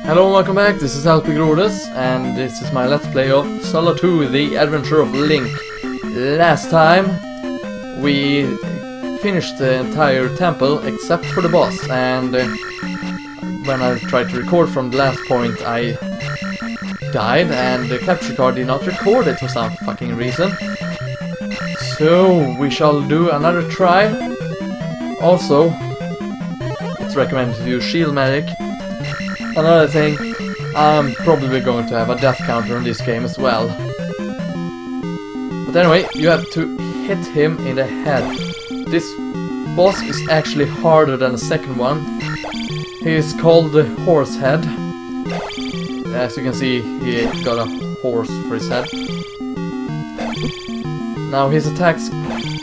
Hello and welcome back, this is LPGrodus and this is my let's play of Zelda 2, The Adventure of Link. Last time we finished the entire temple except for the boss, and when I tried to record from the last point I died and the capture card did not record it for some fucking reason. So we shall do another try. Also, it's recommended to use shield magic. Another thing, I'm probably going to have a death counter on this game as well. But anyway, you have to hit him in the head. This boss is actually harder than the second one. He is called the Horsehead. As you can see, he got a horse for his head. Now his attacks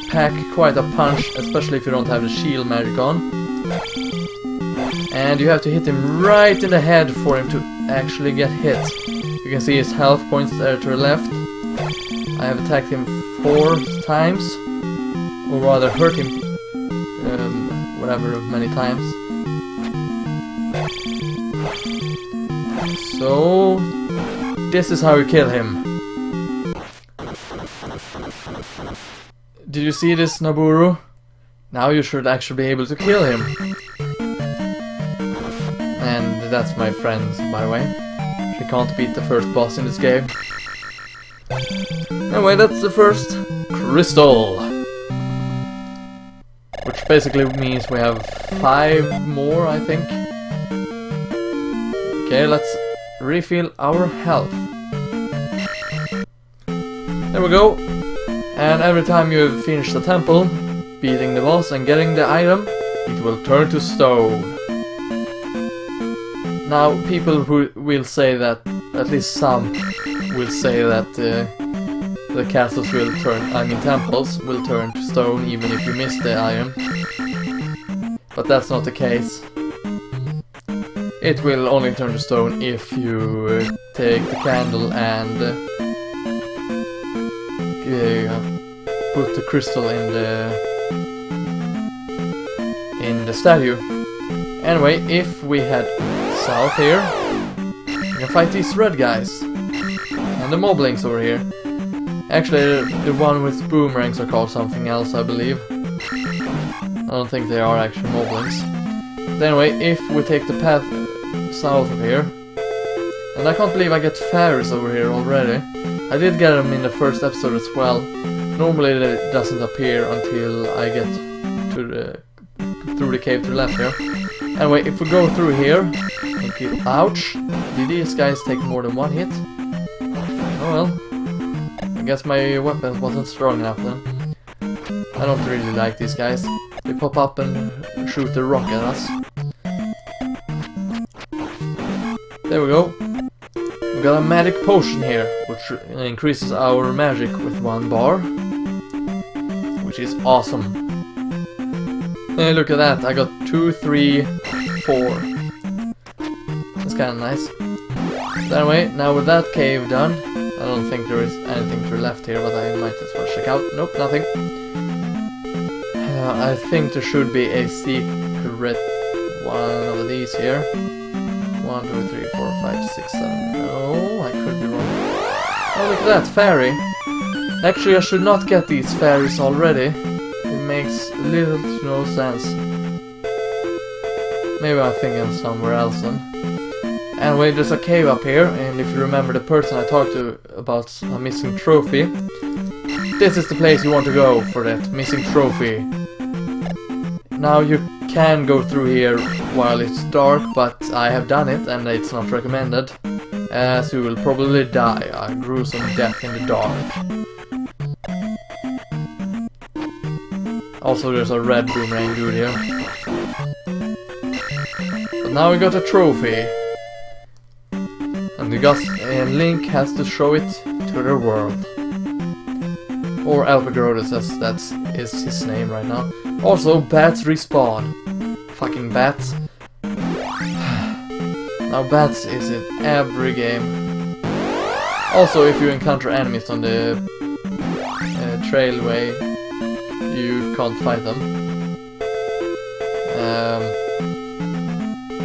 pack quite a punch, especially if you don't have the shield magic on. And you have to hit him right in the head for him to actually get hit. You can see his health points there to the left. I have attacked him 4 times, or rather hurt him whatever many times. So this is how you kill him. Did you see this, Naburu? Now you should actually be able to kill him. And that's my friend, by the way. She can't beat the first boss in this game. Anyway, that's the first crystal. Which basically means we have 5 more, I think. Okay, let's refill our health. There we go. And every time you finish the temple, beating the boss and getting the item, it will turn to stone. Now, people who will say that, at least some will say that the castles will turn, temples will turn to stone even if you miss the item. But that's not the case. It will only turn to stone if you take the candle and put the crystal in the statue. Anyway, if we head south here, we can fight these red guys and the moblings over here. Actually, the one with boomerangs are called something else, I believe. I don't think they are actually moblings. But anyway, if we take the path south of here, and I can't believe I get fairies over here already. I did get them in the first episode as well. Normally it doesn't appear until I get to through the cave to the left here. Anyway, if we go through here, ouch! Did these guys take more than 1 hit? Oh well. I guess my weapon wasn't strong enough then. I don't really like these guys. They pop up and shoot the rock at us. There we go. We got a magic potion here, which increases our magic with 1 bar. Which is awesome. Hey, look at that, I got 2, 3, 4. That's kinda nice. But anyway, now with that cave done, I don't think there is anything to the left here, but I might as well check out. Nope, nothing. I think there should be a secret one of these here. 1, 2, 3, 4, 5, 6, 7. No, I could be wrong. Oh, look at that, fairy. Actually, I should not get these fairies already. It makes little to no sense. Maybe I'm thinking somewhere else then. Anyway, there's a cave up here, and if you remember the person I talked to about a missing trophy, this is the place you want to go for that missing trophy. Now you can go through here while it's dark, but I have done it and it's not recommended, as you will probably die a gruesome death in the dark. Also, there's a red boomerang dude here. But now we got a trophy. And Link has to show it to the world. Or LPGrodus, as that is his name right now. Also, bats respawn. Fucking bats. Now bats is in every game. Also, if you encounter enemies on the trailway, you can't fight them.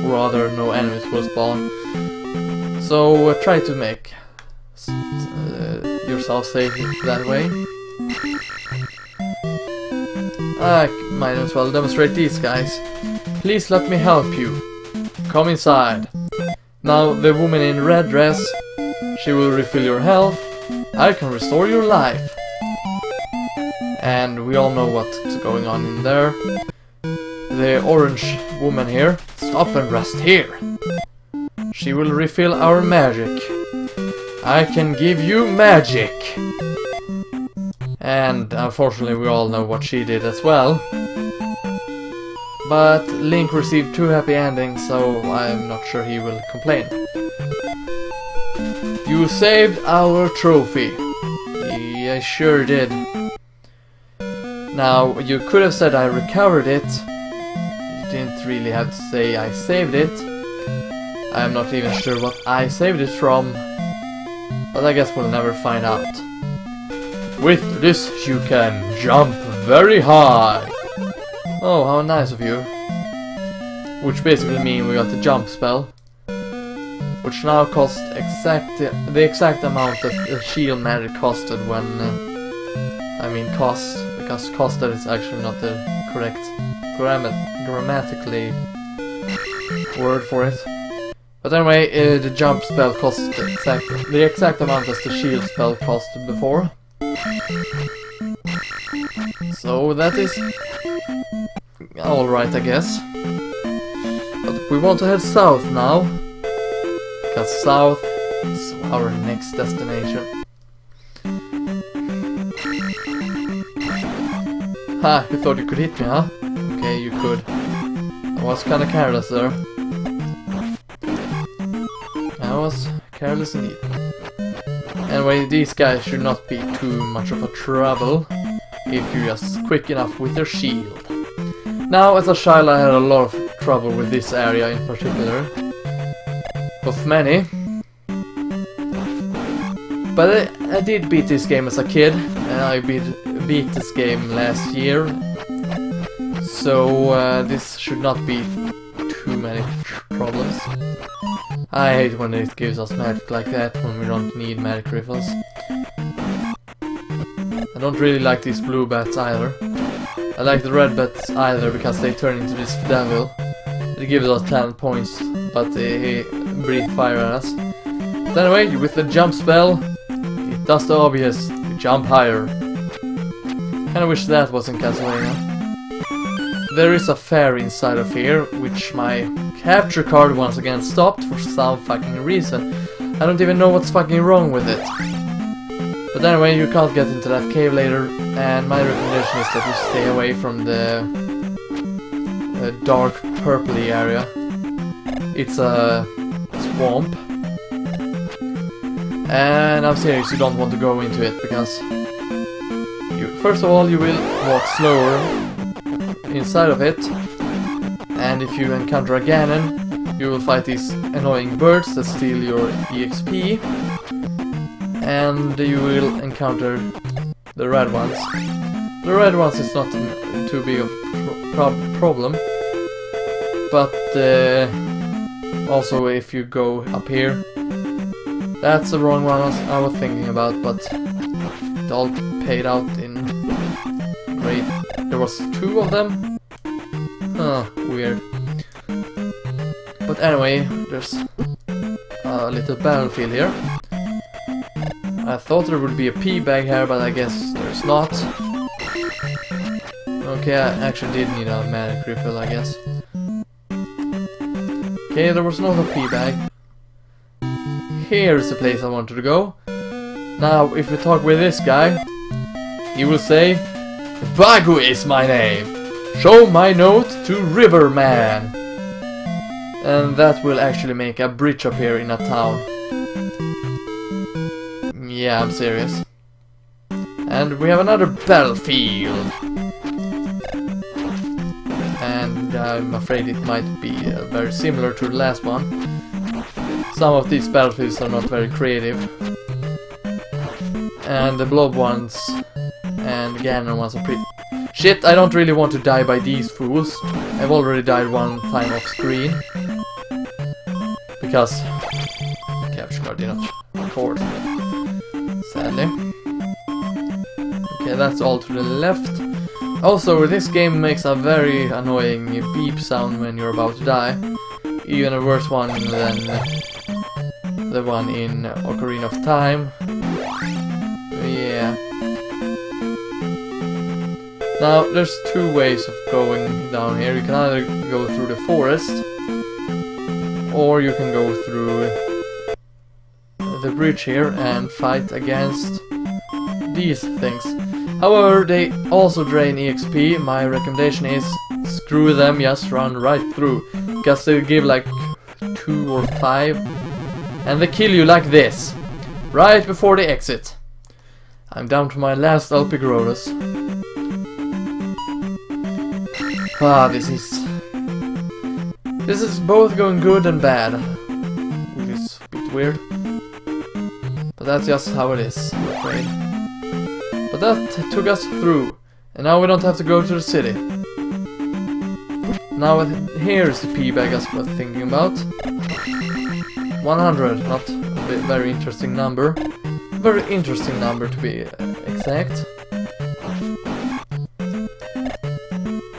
Or rather, no enemies will spawn. So try to make yourself safe that way. I might as well demonstrate these guys. Please let me help you. Come inside. Now the woman in red dress, she will refill your health. I can restore your life. And we all know what's going on in there. The orange woman here, stop and rest here. She will refill our magic. I can give you magic. And unfortunately we all know what she did as well. But Link received 2 happy endings, so I'm not sure he will complain. You saved our trophy. I sure did. Now, you could have said I recovered it. You didn't really have to say I saved it. I'm not even sure what I saved it from. But I guess we'll never find out. With this you can jump very high. Oh, how nice of you. Which basically means we got the jump spell. Which now costs the exact amount that the shield magic costed when... I mean cost, because costed is actually not the correct grammatically word for it. But anyway, the jump spell costs the exact amount as the shield spell costed before. So that is alright, I guess. But we want to head south now, because south is our next destination. Ha, you thought you could hit me, huh? Okay, you could. I was kinda careless there. I was careless indeed. Anyway, these guys should not be too much of a trouble if you're just quick enough with your shield. Now, as a child I had a lot of trouble with this area in particular. With many. But I did beat this game as a kid, and I beat this game last year. So this should not be too many problems. I hate when it gives us magic like that, when we don't need magic rifles. I don't really like these blue bats either. I like the red bats either, because they turn into this devil. It gives us 10 points, but they breathe fire at us. But anyway, with the jump spell, it does the obvious, you jump higher. Kinda wish that was in Castlevania. There is a fair inside of here, which my capture card once again stopped for some fucking reason. I don't even know what's fucking wrong with it. But anyway, you can't get into that cave later, and my recommendation is that you stay away from the dark purpley area. It's a swamp. And I'm serious, you don't want to go into it, because first of all you will walk slower inside of it, and if you encounter a Ganon, you will fight these annoying birds that steal your EXP, and you will encounter the red ones. The red ones is not too big of a problem, but also if you go up here, that's the wrong one I was thinking about, but it all paid out in great. There was 2 of them? Huh, weird. But anyway, there's a little battlefield here. I thought there would be a P bag here, but I guess there's not. Okay, I actually did need a magic refill, I guess. Okay, there was not a P bag. Here's the place I wanted to go. Now, if we talk with this guy, he will say, Bagu is my name. Show my note to Riverman. And that will actually make a bridge appear in a town. Yeah, I'm serious. And we have another battlefield. And I'm afraid it might be very similar to the last one. Some of these battlefields are not very creative. And the blob ones and Ganon ones are pretty... Shit, I don't really want to die by these fools. I've already died one time off screen. Because... Okay, Adveture card did not record, sadly. Okay, that's all to the left. Also, this game makes a very annoying beep sound when you're about to die. Even a worse one than the one in Ocarina of Time. Yeah. Now, there's two ways of going down here. You can either go through the forest, or you can go through the bridge here and fight against these things. However, they also drain EXP. My recommendation is screw them, just run right through, because they give like 2 or 5, and they kill you like this, right before they exit. I'm down to my last LPGrodus. This is both going good and bad, which is a bit weird. But that's just how it is, I'm afraid. But that took us through, and now we don't have to go to the city. Now here's the P bag I was thinking about. 100, not a very interesting number. Very interesting number to be exact.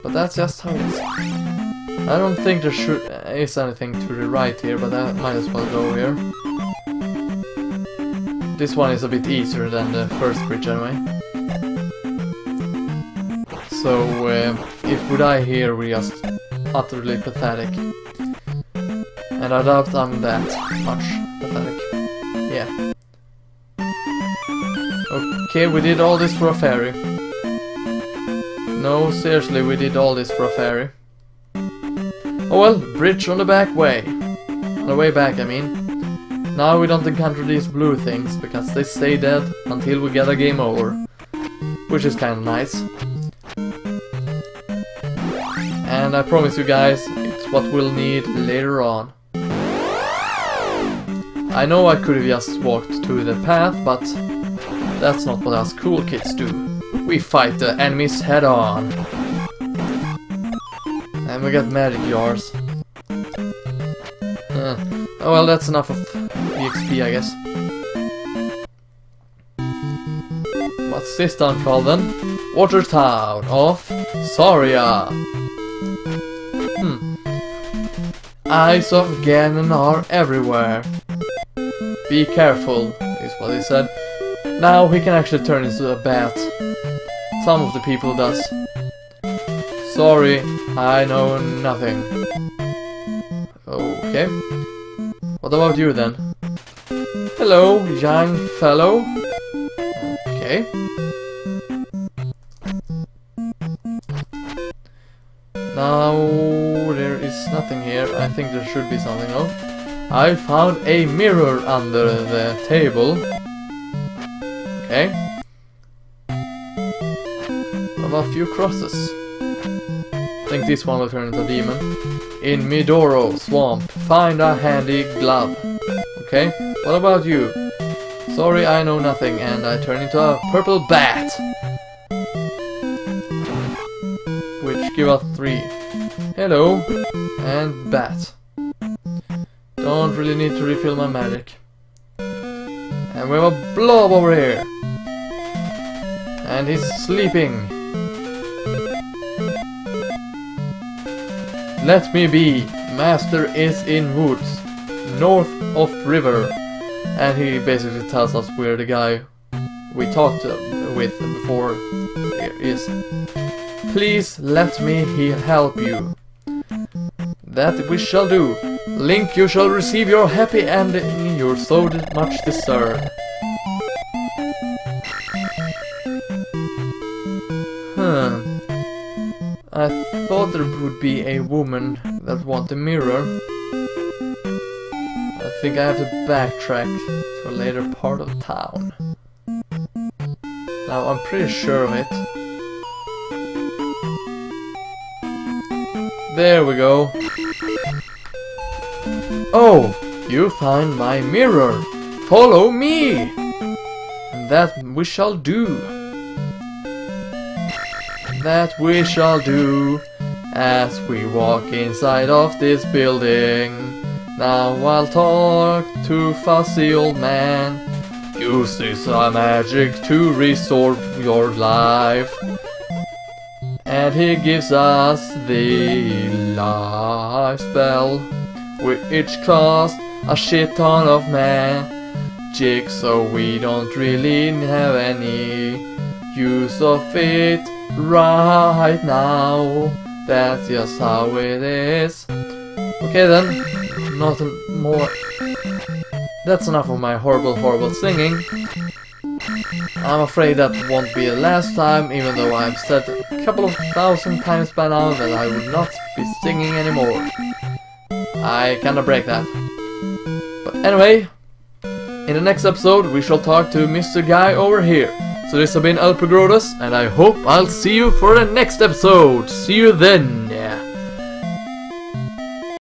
But that's just how it is. I don't think there is anything to the right here, but I might as well go here. This one is a bit easier than the first bridge anyway. So if we die here, we're just utterly pathetic. And I doubt I'm that much pathetic. Yeah. Okay, we did all this for a fairy. No, seriously, we did all this for a fairy. Oh well, bridge on the back way. On the way back, I mean. Now we don't encounter these blue things, because they stay dead until we get a game over. Which is kinda nice. And I promise you guys, it's what we'll need later on. I know I could have just walked to the path, but that's not what us cool kids do. We fight the enemies head on. And we got magic jars. Oh well, that's enough of EXP, I guess. What's this town called then? Water Town of Soria. Eyes of Ganon are everywhere. Be careful, is what he said. Now he can actually turn into a bat. Some of the people does. Sorry, I know nothing. Okay. What about you then? Hello, young fellow. Okay. Now there is nothing here. I think there should be something though. I found a mirror under the table. Okay. What about a few crosses? I think this one will turn into a demon. In Midoro Swamp, find a handy glove. Okay, what about you? Sorry, I know nothing, and I turn into a purple bat. Which give us 3. Hello, and bat. Don't really need to refill my magic. And we have a blob over here. And he's sleeping. Let me be. Master is in woods, north of river. And he basically tells us where the guy we talked with before is. Please let me help you. That we shall do. Link, you shall receive your happy ending you're so much deserved. I thought there would be a woman that want a mirror. I think I have to backtrack to a later part of town. Now I'm pretty sure of it. There we go. Oh, you find my mirror. Follow me. And that we shall do. That we shall do as we walk inside of this building. Now I'll talk to fussy old man. Use this magic to restore your life. And he gives us the life spell, which costs a shit ton of magic, so we don't really have any use of it right now. That's just how it is. Okay then, nothing more. That's enough of my horrible singing. I'm afraid that won't be the last time, even though I've said a couple of thousand times by now that I would not be singing anymore. I kinda break that. But anyway, in the next episode we shall talk to Mr. Guy over here. So this has been LPGrodus, and I hope I'll see you for the next episode. See you then!